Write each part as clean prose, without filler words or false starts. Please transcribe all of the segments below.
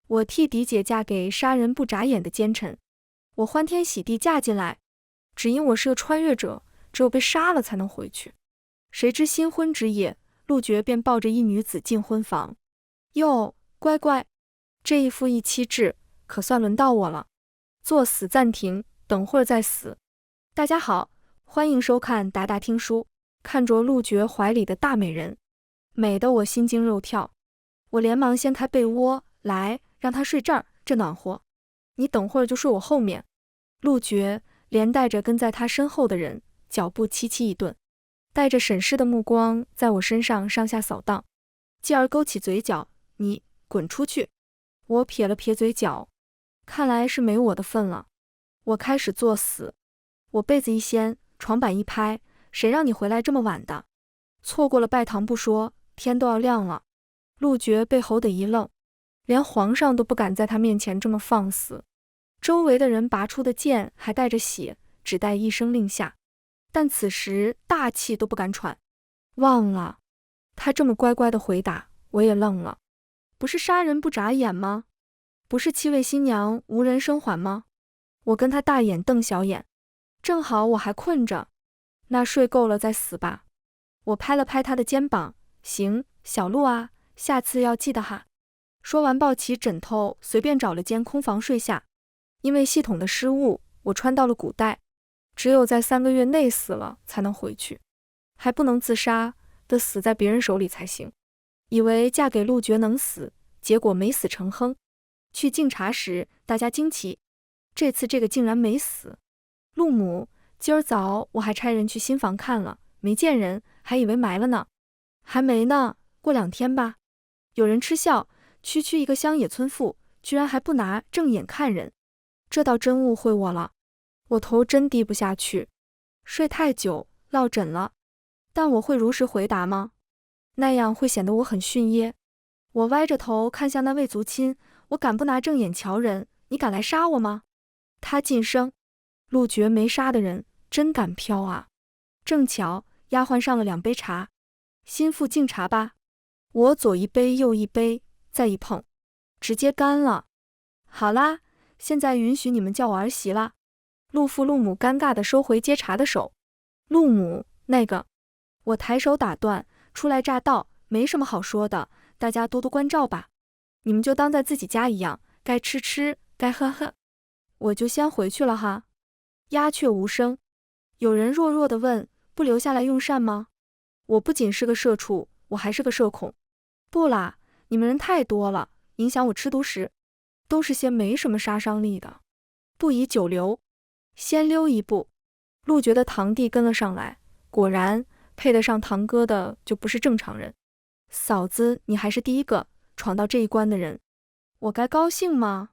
我替嫡姐嫁给杀人不眨眼的奸臣，我欢天喜地嫁进来，只因我是个穿越者，只有被杀了才能回去。谁知新婚之夜，陆绝便抱着一女子进婚房。哟，乖乖，这一夫一妻制，可算轮到我了。作死暂停，等会儿再死。大家好，欢迎收看达达听书。看着陆绝怀里的大美人，美得我心惊肉跳。我连忙掀开被窝，来，让他睡这儿，这暖和。你等会儿就睡我后面。陆绝连带着跟在他身后的人，脚步齐齐一顿，带着审视的目光在我身上上下扫荡，继而勾起嘴角，你滚出去。我撇了撇嘴角，看来是没我的份了。我开始作死，我被子一掀，床板一拍，谁让你回来这么晚的？错过了拜堂不说，天都要亮了。陆绝被吼得一愣，连皇上都不敢在他面前这么放肆。周围的人拔出的剑还带着血，只待一声令下，但此时大气都不敢喘。忘了，他这么乖乖的回答，我也愣了。不是杀人不眨眼吗？不是七位新娘无人生还吗？我跟他大眼瞪小眼，正好我还困着，那睡够了再死吧。我拍了拍他的肩膀，行，小陆啊，下次要记得哈。说完抱起枕头，随便找了间空房睡下。因为系统的失误，我穿到了古代，只有在3个月内死了才能回去，还不能自杀，得死在别人手里才行。以为嫁给陆绝能死，结果没死成亨。去敬茶时，大家惊奇，这次这个竟然没死。陆母，今儿早我还差人去新房看了，没见人，还以为埋了呢。还没呢，过2天吧。有人嗤笑，区区一个乡野村妇，居然还不拿正眼看人，这倒真误会我了。我头真低不下去，睡太久落枕了。但我会如实回答吗？那样会显得我很逊耶。我歪着头看向那位族亲，我敢不拿正眼瞧人，你敢来杀我吗？他噤声，陆绝没杀的人真敢飘啊。正巧丫鬟上了2杯茶，心腹敬茶吧。我左一杯右一杯，再一碰，直接干了。好啦，现在允许你们叫我儿媳了。陆父陆母尴尬地收回接茶的手。陆母，那个，我抬手打断，初来乍到，没什么好说的，大家多多关照吧。你们就当在自己家一样，该吃吃，该喝喝。我就先回去了哈。鸦雀无声。有人弱弱地问，不留下来用膳吗？我不仅是个社畜，我还是个社恐。不啦，你们人太多了，影响我吃独食，都是些没什么杀伤力的，不宜久留。先溜一步。陆绝的堂弟跟了上来，果然配得上堂哥的就不是正常人。嫂子，你还是第一个闯到这一关的人，我该高兴吗？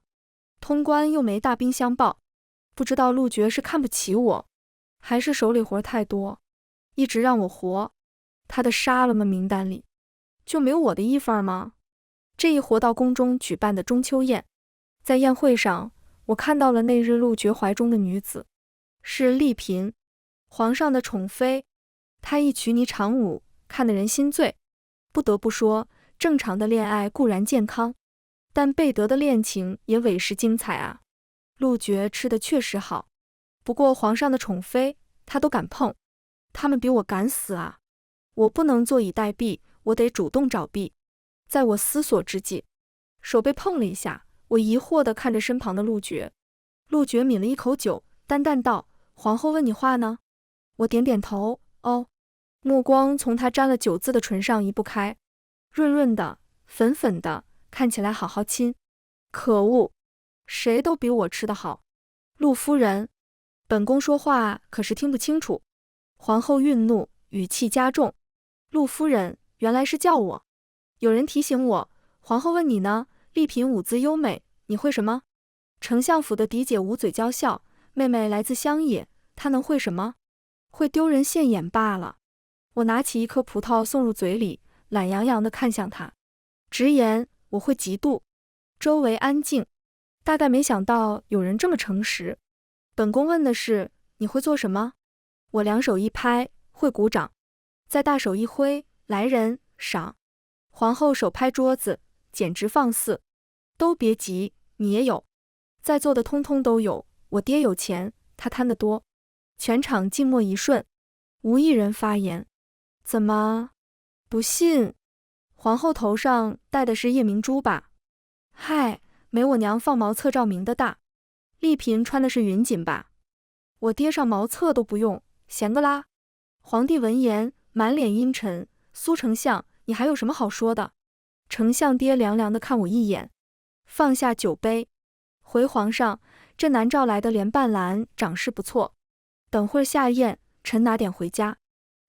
通关又没大兵相报，不知道陆绝是看不起我，还是手里活太多，一直让我活。他的杀了们名单里就没有我的一份吗？这一活到宫中举办的中秋宴，在宴会上，我看到了那日陆绝怀中的女子，是丽嫔，皇上的宠妃。她一曲霓裳舞，看得人心醉。不得不说，正常的恋爱固然健康，但贝德的恋情也委实精彩啊。陆绝吃的确实好，不过皇上的宠妃他都敢碰，他们比我敢死啊。我不能坐以待毙，我得主动找弊。在我思索之际，手被碰了一下，我疑惑地看着身旁的陆绝。陆绝抿了一口酒，淡淡道，皇后问你话呢？我点点头，哦。目光从他沾了酒渍的唇上移不开，润润的，粉粉的，看起来好好亲。可恶，谁都比我吃得好。陆夫人，本宫说话可是听不清楚。皇后愠怒，语气加重。陆夫人，原来是叫我。有人提醒我，皇后问你呢，丽嫔舞姿优美，你会什么？丞相府的嫡姐捂嘴娇笑，妹妹来自乡野，她能会什么？会丢人现眼罢了。我拿起一颗葡萄送入嘴里，懒洋洋地看向他，直言我会嫉妒。周围安静，大概没想到有人这么诚实。本宫问的是你会做什么？我两手一拍，会鼓掌，再大手一挥，来人，赏。皇后手拍桌子，简直放肆。都别急，你也有。在座的通通都有，我爹有钱，他贪得多。全场静默一瞬，无一人发言。怎么？不信？皇后头上戴的是夜明珠吧？嗨，没我娘放毛册照明的大。丽嫔穿的是云锦吧？我爹上毛册都不用，闲个啦。皇帝闻言满脸阴沉，苏丞相，你还有什么好说的？丞相爹凉凉地看我一眼，放下酒杯，回皇上，这南诏来的莲瓣兰长势不错，等会儿下宴，臣拿点回家。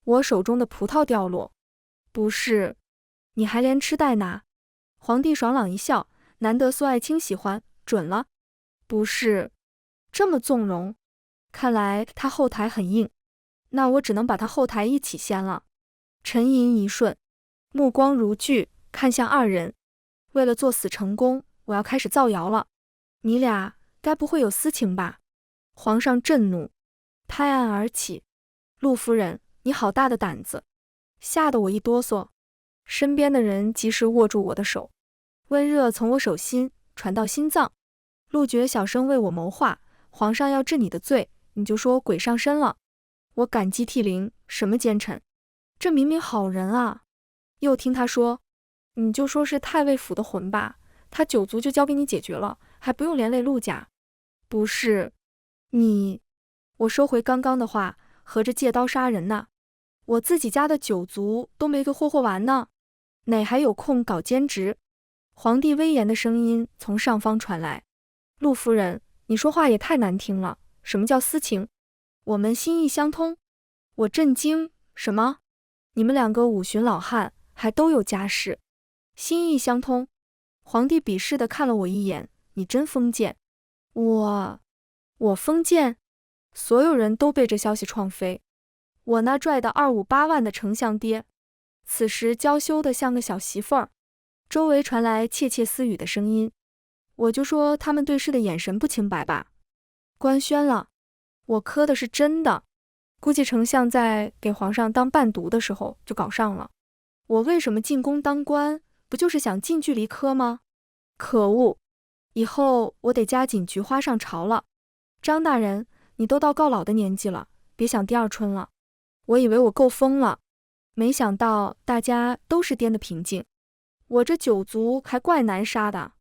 我手中的葡萄掉落。不是，你还连吃带拿。皇帝爽朗一笑，难得苏爱卿喜欢，准了。不是，这么纵容，看来他后台很硬，那我只能把他后台一起掀了。沉吟一瞬，目光如炬，看向二人。为了作死成功，我要开始造谣了。你俩该不会有私情吧？皇上震怒，拍案而起。陆夫人，你好大的胆子！吓得我一哆嗦。身边的人及时握住我的手，温热从我手心传到心脏。陆觉小声为我谋划，皇上要治你的罪，你就说鬼上身了。我感激涕零，什么奸臣？这明明好人啊！又听他说，你就说是太尉府的魂吧，他9族就交给你解决了，还不用连累陆家。不是，你……我收回刚刚的话，合着借刀杀人呢？我自己家的9族都没个霍霍完呢，哪还有空搞兼职？皇帝威严的声音从上方传来。陆夫人，你说话也太难听了，什么叫私情？我们心意相通。我震惊，什么？你们2个5旬老汉还都有家室，心意相通？皇帝鄙视地看了我一眼，你真封建。我封建？所有人都被这消息创飞。我那拽的258万的丞相爹，此时娇羞得像个小媳妇儿。周围传来窃窃私语的声音，我就说他们对视的眼神不清白吧。官宣了，我磕的是真的。估计丞相在给皇上当伴读的时候就搞上了。我为什么进宫当官，不就是想近距离磕吗？可恶，以后我得加紧菊花上朝了。张大人，你都到告老的年纪了，别想第二春了。我以为我够疯了，没想到大家都是颠的平静。我这9族还怪难杀的。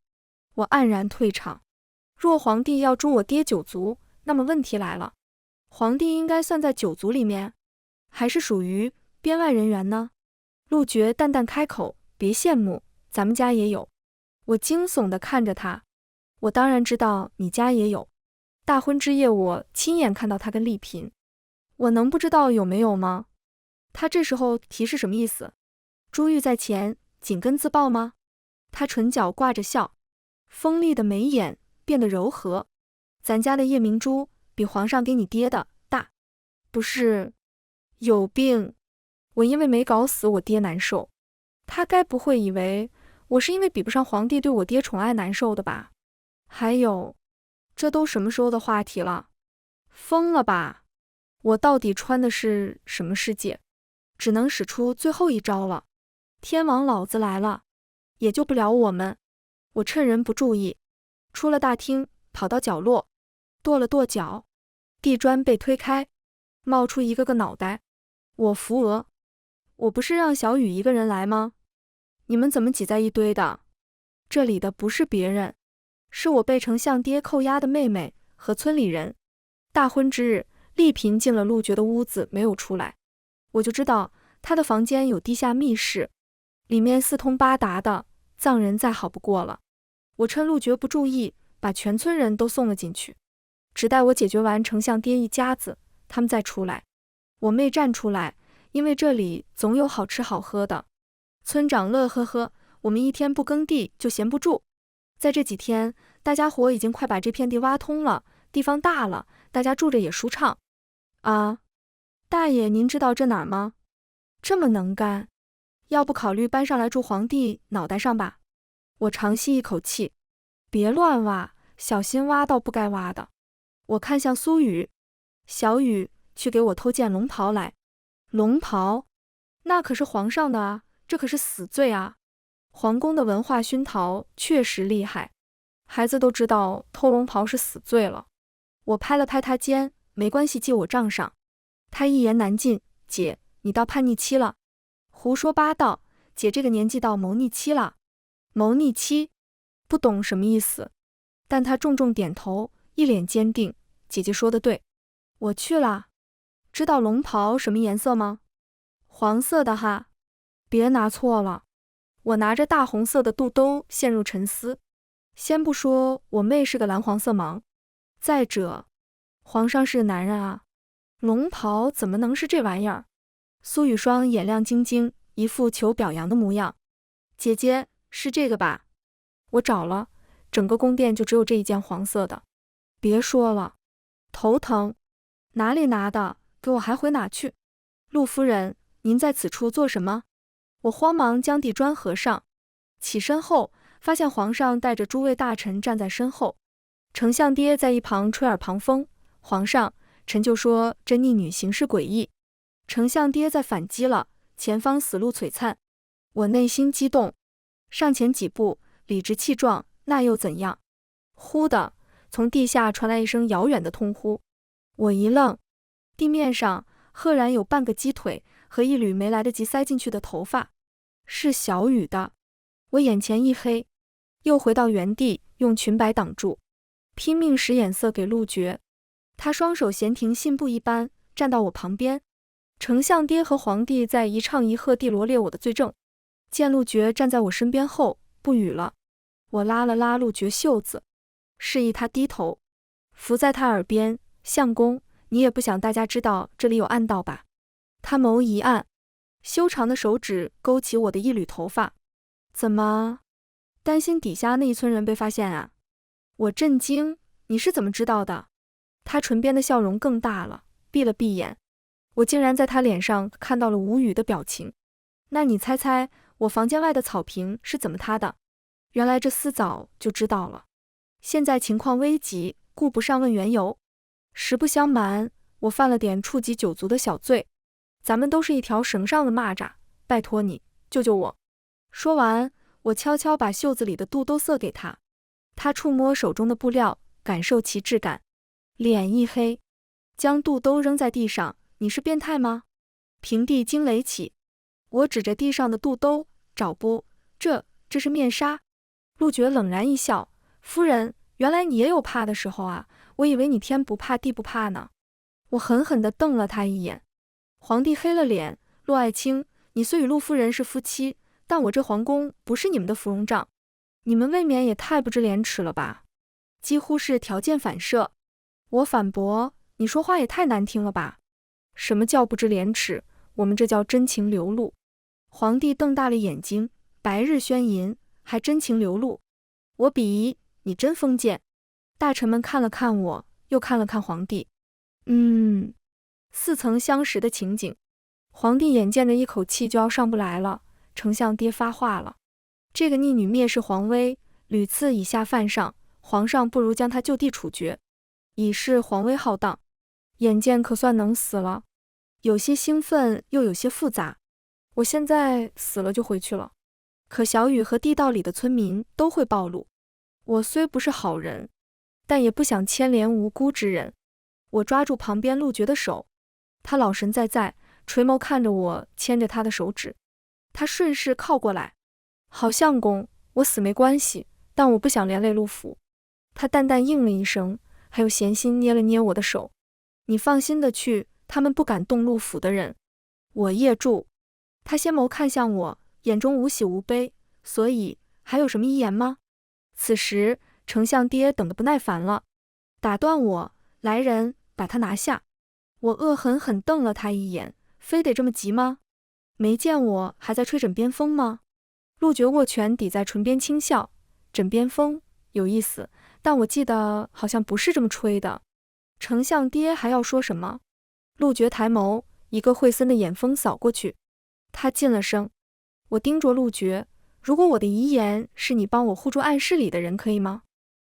我黯然退场。若皇帝要诛我爹9族，那么问题来了，皇帝应该算在9族里面，还是属于编外人员呢？陆觉淡淡开口，别羡慕，咱们家也有。我惊悚地看着他，我当然知道你家也有。大婚之夜我亲眼看到他跟丽嫔，我能不知道有没有吗？他这时候提是什么意思？珠玉在前，紧跟自爆吗？他唇角挂着笑，锋利的眉眼变得柔和。咱家的夜明珠比皇上给你爹的大，不是？有病！我因为没搞死我爹难受，他该不会以为我是因为比不上皇帝对我爹宠爱难受的吧？还有，这都什么时候的话题了？疯了吧？我到底穿的是什么世界？只能使出最后一招了。天王老子来了，也救不了我们。我趁人不注意，出了大厅，跑到角落，跺了跺脚，地砖被推开，冒出一个个脑袋。我扶额，我不是让小雨一个人来吗？你们怎么挤在一堆的？这里的不是别人，是我被丞相爹扣押的妹妹和村里人。大婚之日，丽嫔进了陆觉的屋子没有出来，我就知道她的房间有地下密室，里面四通八达的，藏人再好不过了。我趁陆觉不注意，把全村人都送了进去，只待我解决完丞相爹一家子，他们再出来。我妹站出来，因为这里总有好吃好喝的。村长乐呵呵，我们一天不耕地就闲不住，在这几天，大家伙已经快把这片地挖通了，地方大了，大家住着也舒畅。啊，大爷您知道这哪儿吗？这么能干，要不考虑搬上来住皇帝脑袋上吧？我长吸一口气，别乱挖，小心挖到不该挖的。我看向苏雨，小雨，去给我偷件龙袍来。龙袍？那可是皇上的啊，这可是死罪啊。皇宫的文化熏陶确实厉害。孩子都知道偷龙袍是死罪了。我拍了拍他肩，没关系，记我账上。他一言难尽，姐，你到叛逆期了。胡说八道，姐这个年纪到谋逆期了。谋逆期？不懂什么意思。但他重重点头，一脸坚定，姐姐说的对。我去了。知道龙袍什么颜色吗？黄色的哈。别拿错了。我拿着大红色的肚兜陷入沉思。先不说我妹是个蓝黄色盲，再者，皇上是个男人啊，龙袍怎么能是这玩意儿？苏雨霜眼亮晶晶，一副求表扬的模样。姐姐，是这个吧？我找了，整个宫殿就只有这一件黄色的。别说了，头疼。哪里拿的？给我还回哪去？陆夫人，您在此处做什么？我慌忙将地砖合上，起身后发现皇上带着诸位大臣站在身后，丞相爹在一旁吹耳旁风。皇上，臣就说这逆女行事诡异。丞相爹在反击了，前方死路璀璨。我内心激动，上前几步，理直气壮，那又怎样？忽的，从地下传来一声遥远的痛呼。我一愣，地面上赫然有半个鸡腿和一缕没来得及塞进去的头发，是小雨的。我眼前一黑，又回到原地，用裙摆挡住，拼命使眼色给陆绝。他双手闲庭信步一般站到我旁边。丞相爹和皇帝在一唱一和地罗列我的罪证。见陆绝站在我身边后，不语了。我拉了拉陆绝袖子，示意他低头，伏在他耳边，相公，你也不想大家知道这里有暗道吧？他眸一暗，修长的手指勾起我的一缕头发。怎么，担心底下那一村人被发现啊？我震惊，你是怎么知道的？他唇边的笑容更大了，闭了闭眼。我竟然在他脸上看到了无语的表情。那你猜猜我房间外的草坪是怎么塌的？原来这厮早就知道了。现在情况危急，顾不上问缘由。实不相瞒，我犯了点触及酒足的小罪。咱们都是一条绳上的蚂蚱，拜托你救救我。说完，我悄悄把袖子里的肚兜塞给他。他触摸手中的布料，感受其质感，脸一黑，将肚兜扔在地上。你是变态吗？平地惊雷起。我指着地上的肚兜，找不，这是面纱。陆绝冷然一笑，夫人，原来你也有怕的时候啊，我以为你天不怕地不怕呢。我狠狠地瞪了他一眼。皇帝黑了脸，陆爱卿，你虽与陆夫人是夫妻，但我这皇宫不是你们的芙蓉帐，你们未免也太不知廉耻了吧？几乎是条件反射。我反驳，你说话也太难听了吧？什么叫不知廉耻？我们这叫真情流露。皇帝瞪大了眼睛，白日宣淫，还真情流露？我鄙夷，你真封建。大臣们看了看我，又看了看皇帝。似曾相识的情景。皇帝眼见着一口气就要上不来了，丞相爹发话了：这个逆女蔑视皇威，屡次以下犯上，皇上不如将她就地处决，以示皇威浩荡。眼见可算能死了，有些兴奋又有些复杂。我现在死了就回去了，可小雨和地道里的村民都会暴露。我虽不是好人，但也不想牵连无辜之人。我抓住旁边陆绝的手，他老神在在，垂眸看着我牵着他的手指。他顺势靠过来，好相公，我死没关系，但我不想连累陆府。他淡淡应了一声，还有闲心捏了捏我的手。你放心的去，他们不敢动陆府的人。我噎住，他先眸看向我，眼中无喜无悲，所以还有什么遗言吗？此时丞相爹等得不耐烦了，打断我，来人，把他拿下。我恶狠狠瞪了他一眼，非得这么急吗？没见我还在吹枕边风吗？陆绝握拳抵在唇边轻笑，枕边风有意思，但我记得好像不是这么吹的。丞相爹还要说什么？陆绝抬眸，一个惠森的眼风扫过去。他噤了声。我盯着陆绝，如果我的遗言是你帮我护住暗室里的人，可以吗？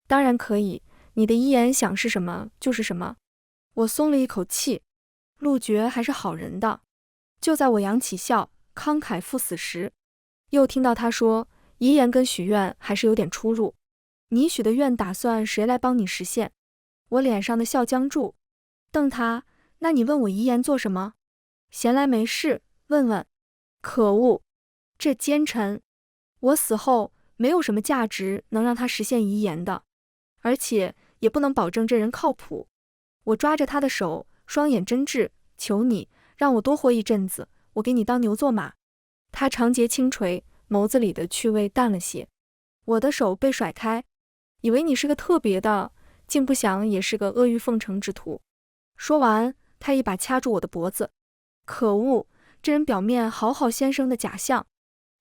当然可以，你的遗言想是什么就是什么。我松了一口气，陆绝还是好人的。就在我扬起笑，慷慨赴死时，又听到他说，遗言跟许愿还是有点出入。你许的愿打算谁来帮你实现？我脸上的笑僵住，瞪他，那你问我遗言做什么？闲来没事，问问。可恶，这奸臣！我死后没有什么价值能让他实现遗言的，而且也不能保证这人靠谱。我抓着他的手，双眼真挚，求你让我多活一阵子，我给你当牛做马。他长睫轻垂，眸子里的趣味淡了些。我的手被甩开，以为你是个特别的，竟不想也是个阿谀奉承之徒。说完，他一把掐住我的脖子。可恶，这人表面好好先生的假象，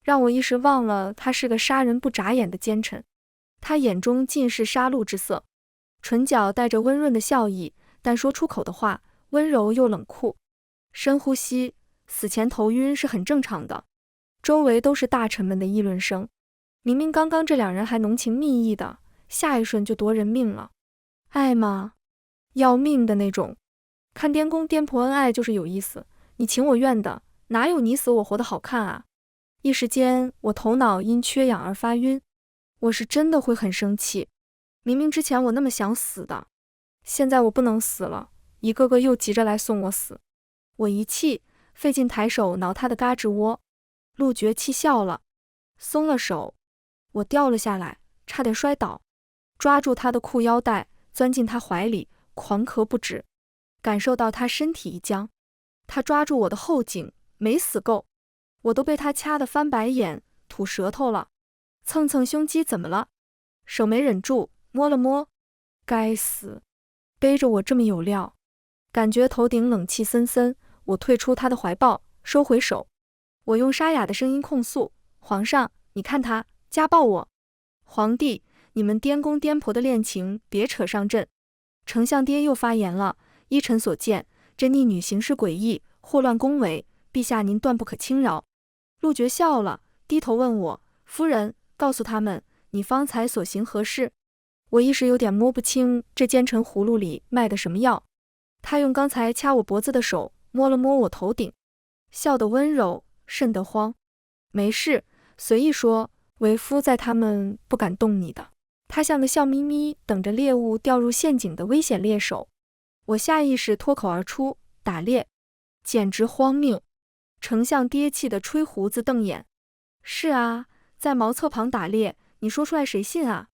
让我一时忘了他是个杀人不眨眼的奸臣。他眼中尽是杀戮之色，唇角带着温润的笑意，但说出口的话温柔又冷酷。深呼吸，死前头晕是很正常的。周围都是大臣们的议论声。明明刚刚这两人还浓情蜜意的，下一瞬就夺人命了。爱吗？要命的那种。看颠公颠婆恩爱就是有意思，你情我愿的，哪有你死我活的好看啊？一时间我头脑因缺氧而发晕。我是真的会很生气，明明之前我那么想死的，现在我不能死了，一个个又急着来送我死。我一气，费劲抬手挠他的胳肢窝。陆绝气笑了，松了手，我掉了下来，差点摔倒，抓住他的裤腰带，钻进他怀里，狂咳不止。感受到他身体一僵，他抓住我的后颈，没死够，我都被他掐得翻白眼，吐舌头了。蹭蹭胸肌怎么了？手没忍住，摸了摸。该死，背着我这么有料。感觉头顶冷气森森，我退出他的怀抱，收回手。我用沙哑的声音控诉：皇上，你看他家暴我。皇帝，你们颠公颠婆的恋情别扯上阵。丞相爹又发言了，依臣所见，这逆女行事诡异，祸乱宫闱，陛下您断不可轻饶。陆绝笑了，低头问我：夫人，告诉他们，你方才所行何事？我一时有点摸不清这奸臣葫芦里卖的什么药。他用刚才掐我脖子的手摸了摸我头顶，笑得温柔，瘆得慌。没事，随意说，为夫在他们不敢动你的。他像个笑眯眯等着猎物掉入陷阱的危险猎手。我下意识脱口而出：打猎，简直荒谬。丞相爹气得吹胡子瞪眼。是啊，在茅厕旁打猎，你说出来谁信啊？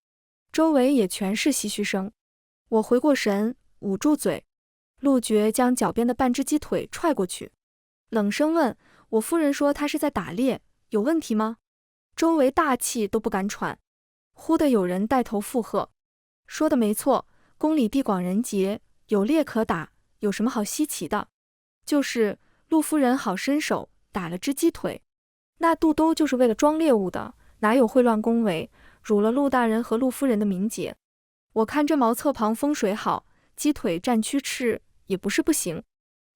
周围也全是唏嘘声。我回过神，捂住嘴。陆绝将脚边的半只鸡腿踹过去，冷声问：我夫人说她是在打猎，有问题吗？周围大气都不敢喘。忽地有人带头附和：说的没错，宫里地广人杰，有猎可打，有什么好稀奇的？就是陆夫人好身手，打了只鸡腿。那肚兜就是为了装猎物的，哪有秽乱宫闱，辱了陆大人和陆夫人的名节。我看这茅厕旁风水好，鸡腿蘸蛆翅也不是不行。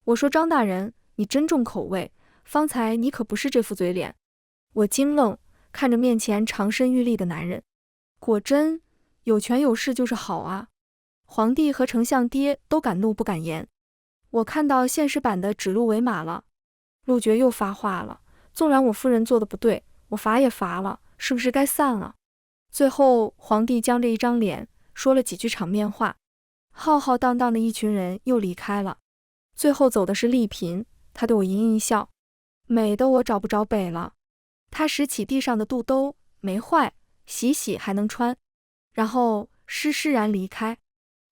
我说张大人，你真重口味，方才你可不是这副嘴脸。我惊愣，看着面前长身玉立的男人，果真有权有势就是好啊。皇帝和丞相爹都敢怒不敢言。我看到现实版的指鹿为马了。陆绝又发话了：纵然我夫人做的不对，我罚也罚了，是不是该散了？最后皇帝僵着一张脸，说了几句场面话。浩浩荡荡的一群人又离开了。最后走的是丽嫔，她对我盈盈一笑，美的我找不着北了。她拾起地上的肚兜，没坏，洗洗还能穿，然后施施然离开。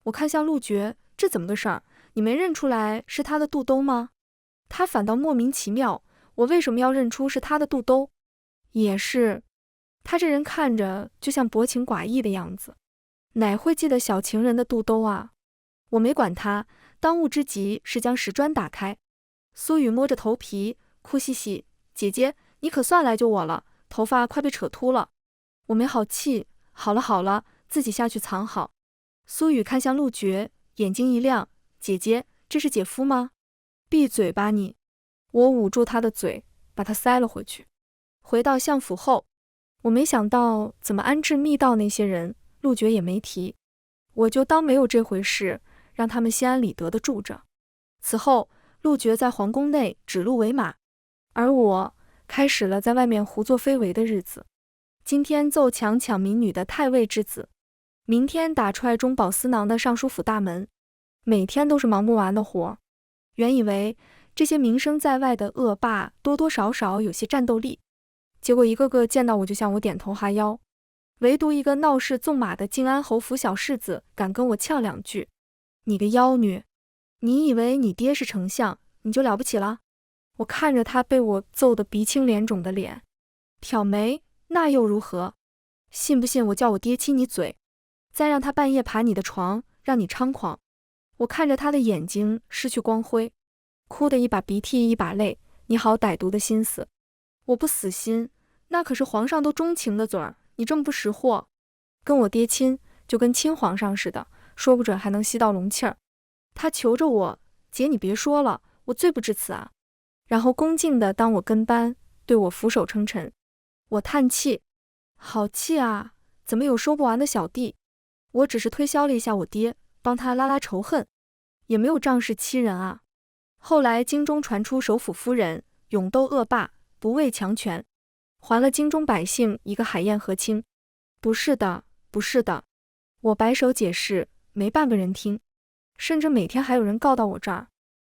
我看向陆绝，这怎么个事儿？你没认出来是他的肚兜吗？他反倒莫名其妙，我为什么要认出是他的肚兜？也是，他这人看着就像薄情寡义的样子，哪会记得小情人的肚兜啊？我没管他，当务之急是将石砖打开。苏雨摸着头皮，哭兮兮：姐姐，你可算来救我了，头发快被扯秃了。我没好气，好了好了，自己下去藏好。苏雨看向陆绝，眼睛一亮：姐姐，这是姐夫吗？闭嘴吧你！我捂住他的嘴，把他塞了回去。回到相府后，我没想到怎么安置密道那些人，陆绝也没提，我就当没有这回事，让他们心安理得地住着。此后，陆绝在皇宫内指鹿为马，而我开始了在外面胡作非为的日子。今天奏强抢民女的太尉之子，明天打踹中饱私囊的上书府大门，每天都是忙不完的活。原以为这些名声在外的恶霸多多少少有些战斗力，结果一个个见到我就向我点头哈腰，唯独一个闹事纵马的靖安侯府小世子敢跟我呛两句：“你个妖女，你以为你爹是丞相你就了不起了？”我看着他被我揍得鼻青脸肿的脸，挑眉，那又如何？信不信我叫我爹亲你嘴，再让他半夜爬你的床，让你猖狂？我看着他的眼睛失去光辉，哭得一把鼻涕一把泪。你好歹毒的心思！我不死心，那可是皇上都钟情的嘴儿，你这么不识货，跟我爹亲就跟亲皇上似的，说不准还能吸到龙气儿。他求着我：“姐你别说了，我罪不至此啊。”然后恭敬地当我跟班，对我俯首称臣。我叹气，好气啊，怎么有收不完的小弟？我只是推销了一下我爹，帮他拉拉仇恨，也没有仗势欺人啊。后来京中传出首府夫人勇斗恶霸，不畏强权，还了京中百姓一个海晏和亲。不是的，不是的，我摆手解释，没半个人听，甚至每天还有人告到我这儿。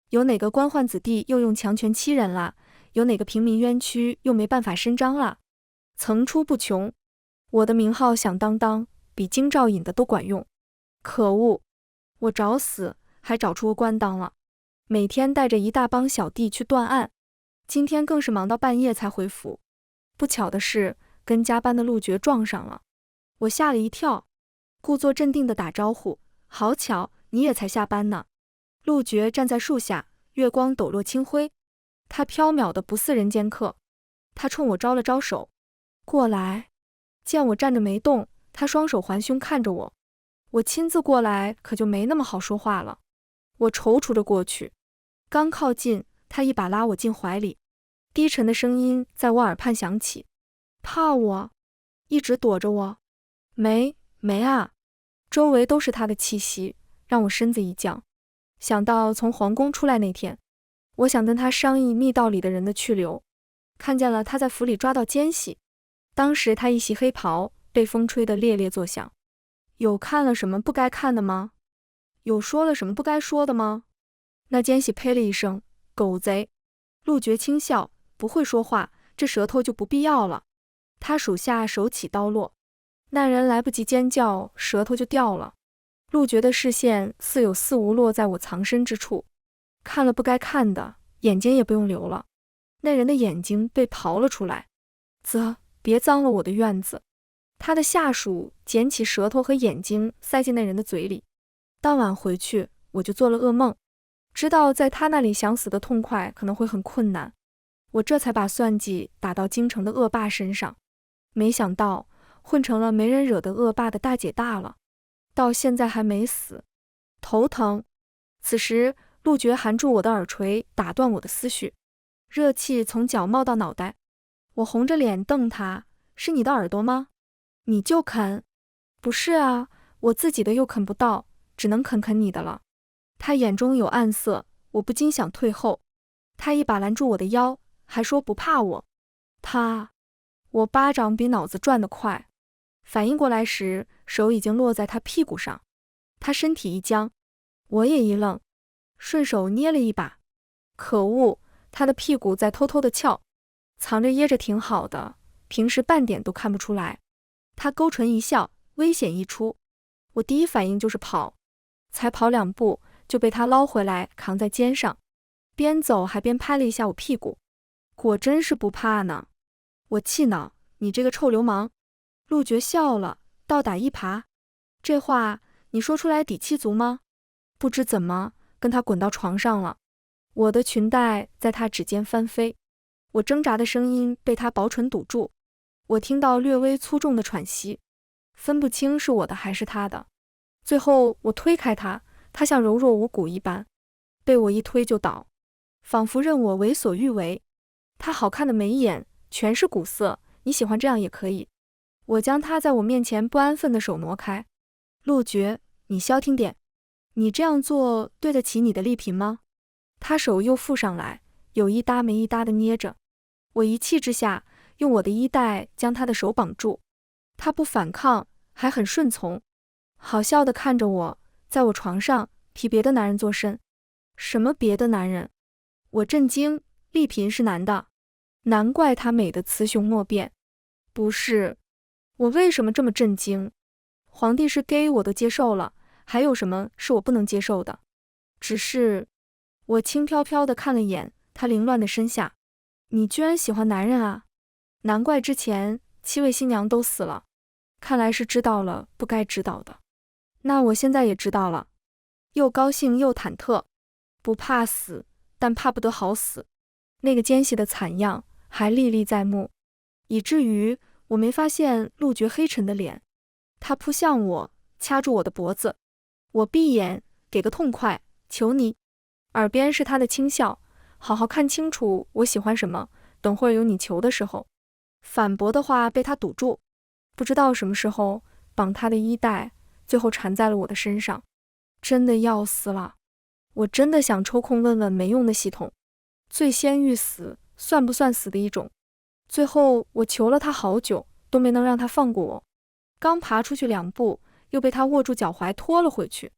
有哪个官宦子弟又用强权欺人了？有哪个平民冤屈又没办法伸张了？层出不穷。我的名号响当当，比京兆尹的都管用。可恶，我找死还找出个官当了。每天带着一大帮小弟去断案，今天更是忙到半夜才回府。不巧的是，跟加班的陆爵撞上了，我吓了一跳，故作镇定地打招呼：“好巧，你也才下班呢。”陆爵站在树下，月光抖落清辉，他飘渺的不似人间客。他冲我招了招手，过来。见我站着没动，他双手环胸看着我。我亲自过来可就没那么好说话了。我踌躇着过去，刚靠近，他一把拉我进怀里，低沉的声音在我耳畔响起：“怕我？一直躲着我？”没啊。周围都是他的气息，让我身子一降。想到从皇宫出来那天，我想跟他商议密道里的人的去留，看见了他在府里抓到奸细。当时他一袭黑袍，被风吹得猎猎作响。有看了什么不该看的吗？有说了什么不该说的吗？那奸细呸了一声：“狗贼！”陆爵轻笑：“不会说话，这舌头就不必要了。”他属下手起刀落，那人来不及尖叫，舌头就掉了。陆爵的视线似有似无落在我藏身之处，看了不该看的，眼睛也不用留了。那人的眼睛被刨了出来。别脏了我的院子。他的下属捡起舌头和眼睛塞进那人的嘴里。当晚回去，我就做了噩梦，知道在他那里想死的痛快可能会很困难。我这才把算计打到京城的恶霸身上，没想到混成了没人惹的恶霸的大姐大了，到现在还没死，头疼。此时陆爵含住我的耳垂，打断我的思绪，热气从脚冒到脑袋。我红着脸瞪他：“是你的耳朵吗？你就啃？”“不是啊，我自己的又啃不到，只能啃你的了。”他眼中有暗色，我不禁想退后。他一把拦住我的腰，还说不怕我。我巴掌比脑子转得快，反应过来时，手已经落在他屁股上。他身体一僵，我也一愣，顺手捏了一把。可恶，他的屁股在偷偷的翘，藏着掖着挺好的，平时半点都看不出来。他勾唇一笑，危险一出。我第一反应就是跑，才跑2步就被他捞回来扛在肩上，边走还边拍了一下我屁股。果真是不怕呢。我气恼：“你这个臭流氓！”陆爵笑了，倒打一耙：“这话你说出来底气足吗？”不知怎么跟他滚到床上了。我的裙带在他指尖翻飞，我挣扎的声音被他薄唇堵住。我听到略微粗重的喘息，分不清是我的还是他的。最后我推开他，他像柔弱无骨一般，被我一推就倒，仿佛任我为所欲为。他好看的眉眼全是骨色，你喜欢这样也可以。我将他在我面前不安分的手挪开。陆爵，你消停点，你这样做对得起你的丽嫔吗？他手又附上来，有一搭没一搭的捏着。我一气之下用我的衣带将他的手绑住，他不反抗，还很顺从。好笑地看着我，在我床上替别的男人做甚。什么别的男人？我震惊，丽嫔是男的，难怪她美得雌雄莫辨。不是，我为什么这么震惊？皇帝是 gay 我都接受了，还有什么是我不能接受的？只是，我轻飘飘地看了眼他凌乱的身下。你居然喜欢男人啊？难怪之前7位新娘都死了，看来是知道了不该知道的。那我现在也知道了，又高兴又忐忑，不怕死，但怕不得好死。那个奸细的惨样还历历在目，以至于我没发现陆绝黑沉的脸。他扑向我，掐住我的脖子，我闭眼，给个痛快，求你。耳边是他的轻笑，好好看清楚我喜欢什么，等会儿有你求的时候。反驳的话被他堵住，不知道什么时候绑他的衣带，最后缠在了我的身上。真的要死了，我真的想抽空问问没用的系统，最先欲死算不算死的一种？最后我求了他好久，都没能让他放过我。刚爬出去2步，又被他握住脚踝拖了回去。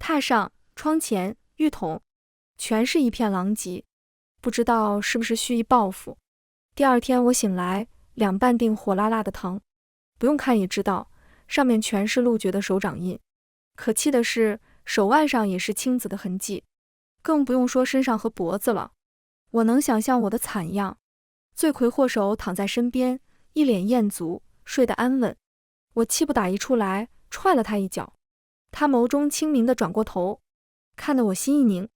榻上、窗前、浴桶，全是一片狼藉，不知道是不是蓄意报复。第二天我醒来，2半锭火辣辣的疼，不用看也知道，上面全是陆绝的手掌印。可气的是，手腕上也是青紫的痕迹，更不用说身上和脖子了。我能想象我的惨样，罪魁祸首躺在身边，一脸艳足，睡得安稳。我气不打一处来，踹了他一脚。他眸中清明地转过头，看得我心一凝。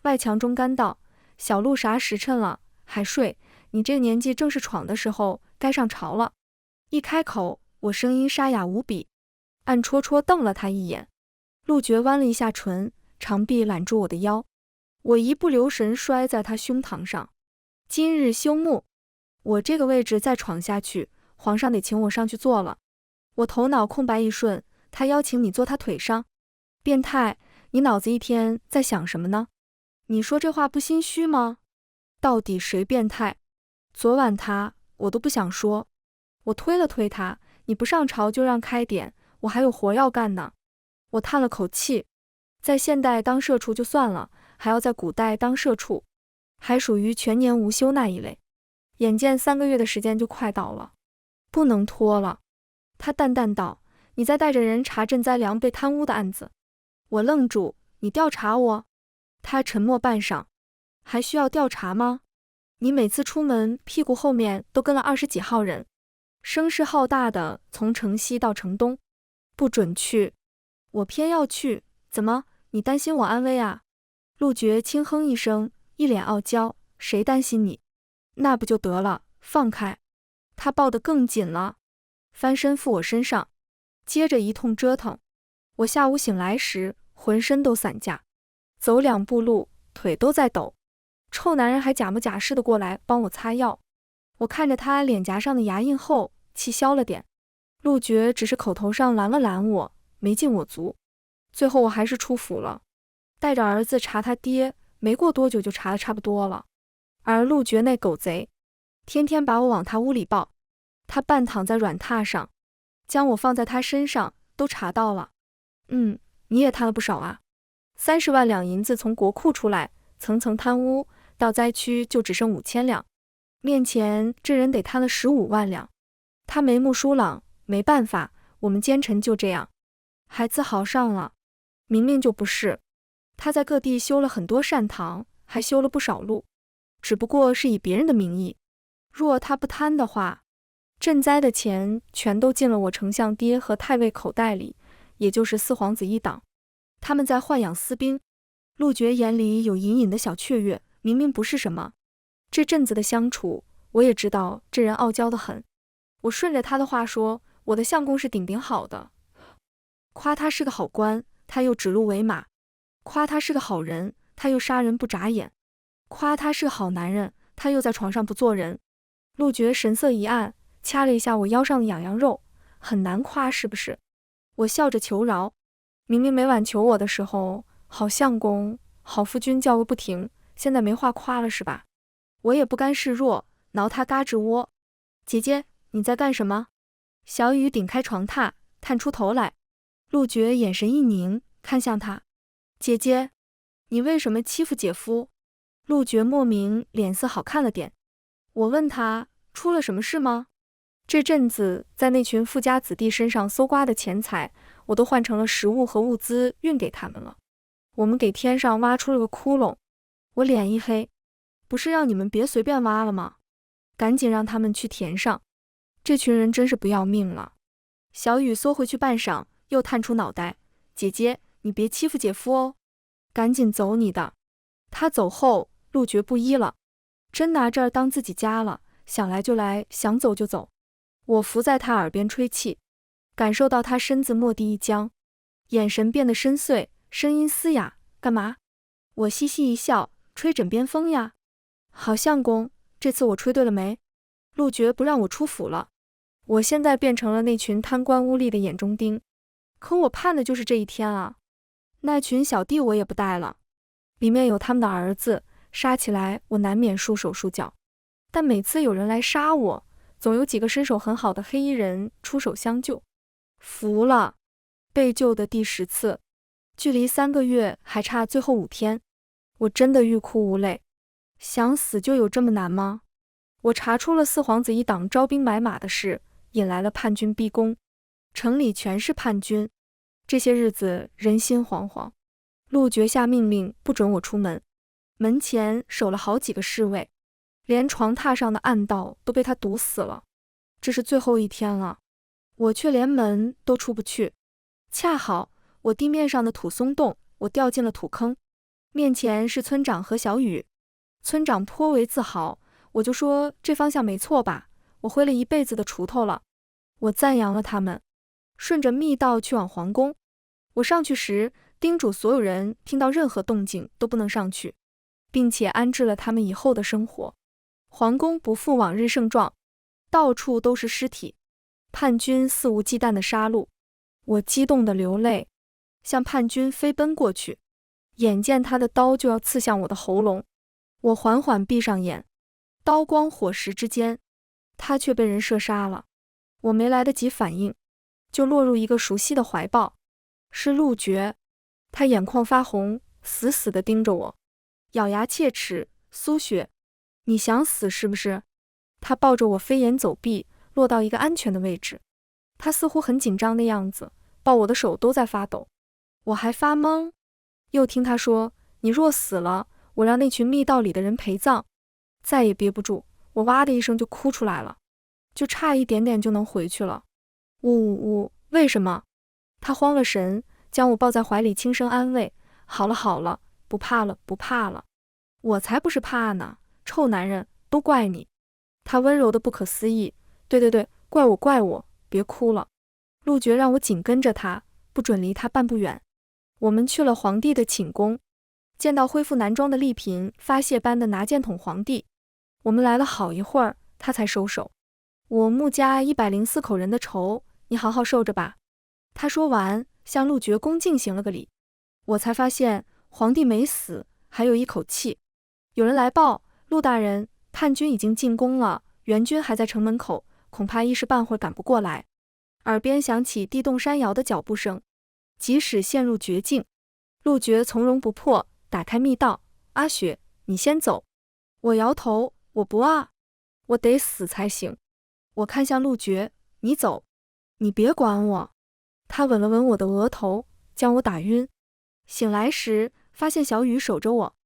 外强中干道：“小陆啥时辰了，还睡？你这年纪正是闯的时候，该上朝了。”一开口，我声音沙哑无比，暗戳戳瞪了他一眼。陆绝弯了一下唇，长臂揽住我的腰，我一不留神摔在他胸膛上。今日休沐，我这个位置再闯下去，皇上得请我上去坐了。我头脑空白一瞬，他邀请你坐他腿上？变态，你脑子一天在想什么呢？你说这话不心虚吗？到底谁变态？昨晚我都不想说。我推了推他，你不上朝就让开点，我还有活要干呢。我叹了口气，在现代当社畜就算了，还要在古代当社畜，还属于全年无休那一类。眼见3个月的时间就快到了，不能拖了。他淡淡道：“你在带着人查赈灾粮被贪污的案子。”我愣住：“你调查我？”他沉默半晌：“还需要调查吗？你每次出门屁股后面都跟了20几号人，声势浩大的从城西到城东，不准去。我偏要去，怎么？你担心我安危啊？”陆绝轻哼一声，一脸傲娇：“谁担心你？那不就得了，放开。”他抱得更紧了，翻身附我身上，接着一通折腾。我下午醒来时，浑身都散架，走2步路，腿都在抖。臭男人还假模假式的过来帮我擦药。我看着他脸颊上的牙印后，气消了点。陆绝只是口头上拦了拦我，没进我足。最后我还是出府了，带着儿子查他爹，没过多久就查得差不多了。而陆绝那狗贼，天天把我往他屋里抱。他半躺在软榻上，将我放在他身上，都查到了。你也贪了不少啊！30万两银子从国库出来，层层贪污，到灾区就只剩5000两，面前这人得贪了15万两。他眉目疏朗，没办法，我们奸臣就这样，还自豪上了。明明就不是，他在各地修了很多善堂，还修了不少路，只不过是以别人的名义。若他不贪的话，赈灾的钱全都进了我丞相爹和太尉口袋里，也就是四皇子一党。他们在豢养私兵。陆绝眼里有隐隐的小雀跃，明明不是什么。这阵子的相处，我也知道这人傲娇得很。我顺着他的话说，我的相公是顶顶好的，夸他是个好官，他又指鹿为马；夸他是个好人，他又杀人不眨眼；夸他是个好男人，他又在床上不做人。陆绝神色一暗，掐了一下我腰上的痒痒肉，很难夸是不是？我笑着求饶，明明每晚求我的时候，好相公、好夫君叫个不停，现在没话夸了是吧？我也不甘示弱，挠他嘎吱窝。姐姐，你在干什么？小雨顶开床榻，探出头来。陆觉眼神一凝，看向他，姐姐，你为什么欺负姐夫？陆觉莫名脸色好看了点。我问他，出了什么事吗？这阵子在那群富家子弟身上搜刮的钱财，我都换成了食物和物资运给他们了。我们给天上挖出了个窟窿。我脸一黑，不是让你们别随便挖了吗？赶紧让他们去填上。这群人真是不要命了。小雨缩回去半晌，又探出脑袋，姐姐，你别欺负姐夫哦，赶紧走你的。他走后，陆觉不依了，真拿这儿当自己家了，想来就来，想走就走。我伏在他耳边吹气，感受到他身子蓦地一僵，眼神变得深邃，声音嘶哑，干嘛？我嘻嘻一笑，吹枕边风呀。好相公，这次我吹对了没？陆觉不让我出府了，我现在变成了那群贪官污吏的眼中钉，可我盼的就是这一天啊。那群小弟我也不带了，里面有他们的儿子，杀起来我难免束手束脚，但每次有人来杀我，总有几个身手很好的黑衣人出手相救。服了，被救的第10次，距离3个月还差最后5天，我真的欲哭无泪。想死就有这么难吗？我查出了四皇子一党招兵买马的事，引来了叛军逼宫，城里全是叛军，这些日子人心惶惶。陆觉下命令不准我出门，门前守了好几个侍卫，连床榻上的暗道都被他堵死了。这是最后一天了，我却连门都出不去。恰好我地面上的土松动，我掉进了土坑，面前是村长和小雨。村长颇为自豪，我就说这方向没错吧，我挥了一辈子的锄头了。我赞扬了他们，顺着密道去往皇宫。我上去时叮嘱所有人听到任何动静都不能上去，并且安置了他们以后的生活。皇宫不复往日盛状，到处都是尸体，叛军肆无忌惮的杀戮。我激动得流泪，向叛军飞奔过去，眼见他的刀就要刺向我的喉咙，我缓缓闭上眼，刀光火石之间，他却被人射杀了。我没来得及反应，就落入一个熟悉的怀抱，是陆觉。他眼眶发红，死死地盯着我，咬牙切齿，苏雪，你想死是不是？他抱着我飞檐走壁，落到一个安全的位置。他似乎很紧张的样子，抱我的手都在发抖。我还发懵，又听他说，你若死了，我让那群密道里的人陪葬。再也憋不住，我哇的一声就哭出来了，就差一点点就能回去了。呜呜呜，为什么？他慌了神，将我抱在怀里轻声安慰，好了好了，不怕了不怕了。我才不是怕呢，臭男人，都怪你。他温柔的不可思议，对对对，怪我怪我，别哭了。陆觉让我紧跟着他，不准离他半步远。我们去了皇帝的寝宫，见到恢复男装的丽嫔发泄般的拿剑捅皇帝。我们来了好一会儿，他才收手。我穆家104口人的仇，你好好受着吧。他说完，向陆觉恭敬行了个礼。我才发现皇帝没死，还有一口气。有人来报，陆大人，叛军已经进宫了，援军还在城门口，恐怕一时半会儿赶不过来。耳边响起地动山摇的脚步声。即使陷入绝境，陆觉从容不迫，打开密道。阿雪，你先走。我摇头，我不啊，我得死才行。我看向陆觉，你走，你别管我。他吻了吻我的额头，将我打晕。醒来时，发现小雨守着我，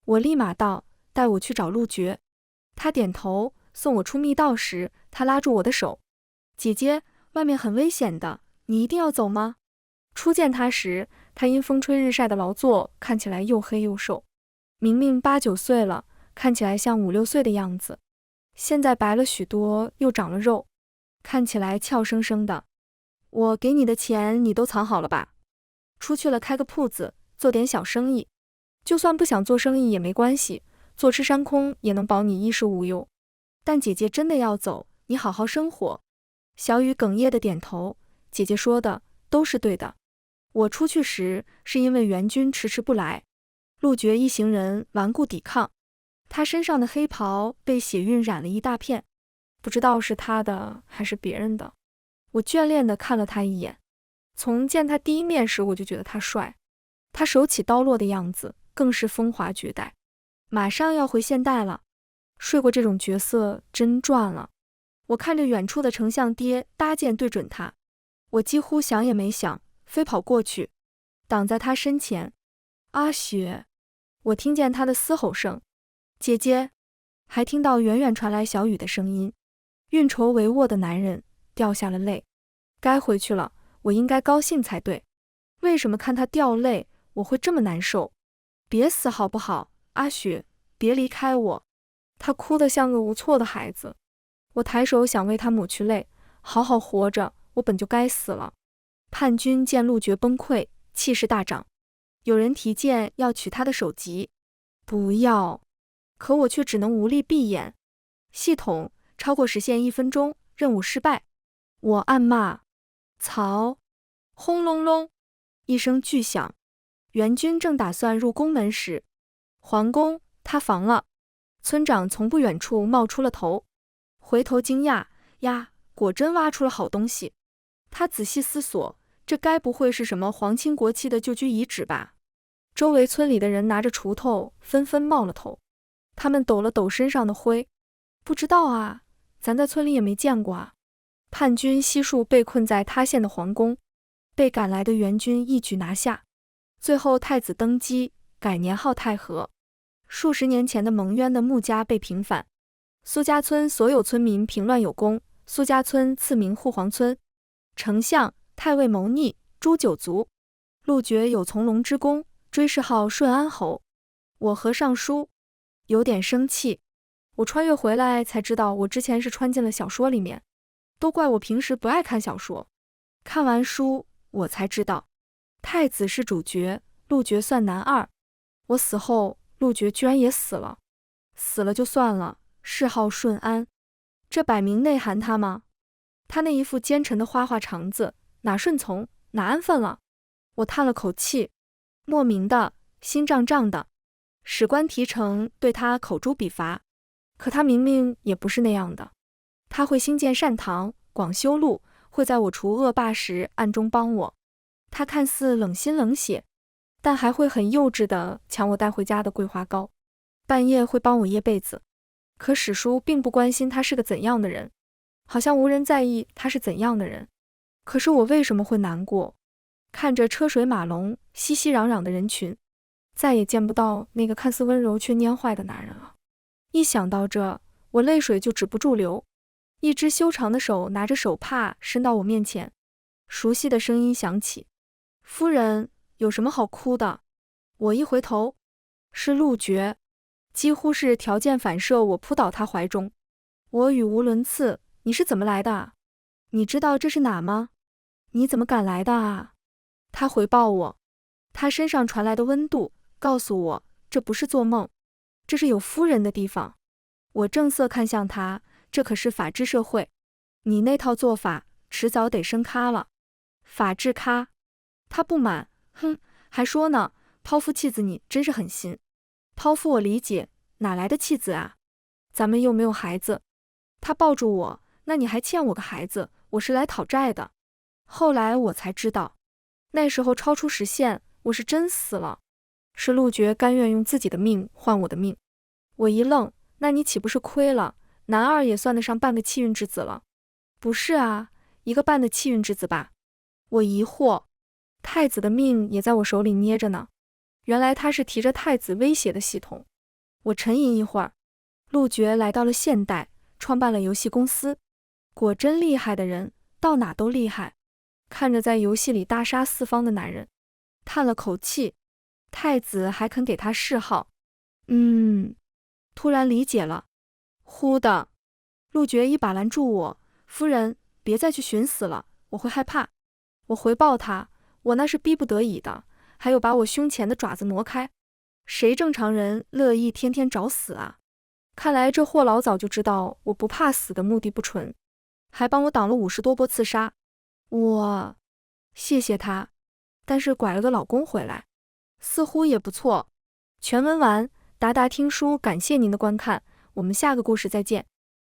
我立马道，带我去找陆觉。他点头，送我出密道时，他拉住我的手，姐姐，外面很危险的，你一定要走吗？初见他时，他因风吹日晒的劳作，看起来又黑又瘦，明明8、9岁了，看起来像5、6岁的样子，现在白了许多，又长了肉，看起来俏生生的。我给你的钱你都藏好了吧？出去了开个铺子，做点小生意，就算不想做生意也没关系，坐吃山空也能保你衣食无忧。但姐姐真的要走，你好好生活。小雨哽咽的点头，姐姐说的都是对的。我出去时是因为援军迟迟不来，陆觉一行人顽固抵抗，他身上的黑袍被血晕染了一大片，不知道是他的还是别人的。我眷恋地看了他一眼，从见他第一面时我就觉得他帅，他手起刀落的样子更是风华绝代。马上要回现代了，睡过这种角色真赚了。我看着远处的丞相爹搭箭对准他，我几乎想也没想，飞跑过去，挡在他身前。阿雪，我听见他的嘶吼声，姐姐，还听到远远传来小雨的声音。运筹帷幄的男人掉下了泪。该回去了，我应该高兴才对。为什么看他掉泪，我会这么难受？别死好不好，阿雪，别离开我。他哭得像个无措的孩子。我抬手想为他抹去泪，好好活着，我本就该死了。叛军见陆绝崩溃，气势大涨，有人提剑要取他的首级。不要，可我却只能无力闭眼。系统超过时限1分钟，任务失败。我暗骂：曹！轰隆隆，一声巨响，援军正打算入宫门时，皇宫塌房了。村长从不远处冒出了头，回头惊讶，呀，果真挖出了好东西。他仔细思索，这该不会是什么皇亲国戚的旧居遗址吧？周围村里的人拿着锄头纷纷冒了头，他们抖了抖身上的灰。不知道啊，咱在村里也没见过啊。叛军悉数被困在塌陷的皇宫，被赶来的援军一举拿下。最后太子登基，改年号太和。数十年前的蒙冤的穆家被平反。苏家村所有村民平乱有功，苏家村赐名护皇村。丞相、太尉谋逆，诛九族。陆绝有从龙之功，追谥号顺安侯。我和尚书有点生气。我穿越回来才知道，我之前是穿进了小说里面，都怪我平时不爱看小说。看完书，我才知道，太子是主角，陆绝算男二。我死后，陆绝居然也死了。死了就算了，谥号顺安，这摆明内涵他吗？他那一副奸臣的花花肠子，哪顺从，哪安分了？我叹了口气，莫名的心胀胀的。史官提成对他口诛笔伐，可他明明也不是那样的。他会兴建善堂，广修路，会在我除恶霸时暗中帮我。他看似冷心冷血，但还会很幼稚地抢我带回家的桂花糕，半夜会帮我掖被子。可史书并不关心他是个怎样的人，好像无人在意他是怎样的人。可是我为什么会难过？看着车水马龙、熙熙攘攘的人群，再也见不到那个看似温柔却蔫坏的男人了。一想到这，我泪水就止不住流。一只修长的手拿着手帕伸到我面前，熟悉的声音响起：夫人，有什么好哭的？我一回头，是陆绝，几乎是条件反射，我扑倒他怀中。我语无伦次：你是怎么来的啊？你知道这是哪吗？你怎么敢来的啊？他回报我，他身上传来的温度告诉我，这不是做梦，这是有夫人的地方。我正色看向他，这可是法治社会，你那套做法迟早得升咖了。法治咖？他不满，哼，还说呢，抛夫弃子，你真是狠心。抛夫我理解，哪来的弃子啊？咱们又没有孩子。他抱住我，那你还欠我个孩子，我是来讨债的。后来我才知道，那时候超出时限，我是真死了，是陆绝甘愿用自己的命换我的命。我一愣，那你岂不是亏了？男二也算得上半个气运之子了。不是啊，一个半的气运之子吧。我疑惑，太子的命也在我手里捏着呢。原来他是提着太子威胁的系统。我沉吟一会儿，陆绝来到了现代，创办了游戏公司。果真厉害的人，到哪都厉害。看着在游戏里大杀四方的男人，叹了口气，太子还肯给他谥号。突然理解了。忽的，陆绝一把拦住我，夫人，别再去寻死了，我会害怕。我回报他，我那是逼不得已的，还有把我胸前的爪子挪开。谁正常人乐意天天找死啊？看来这货老早就知道我不怕死的目的不纯，还帮我挡了50多波刺杀。我谢谢他，但是拐了个老公回来，似乎也不错。全文完，达达听书感谢您的观看，我们下个故事再见。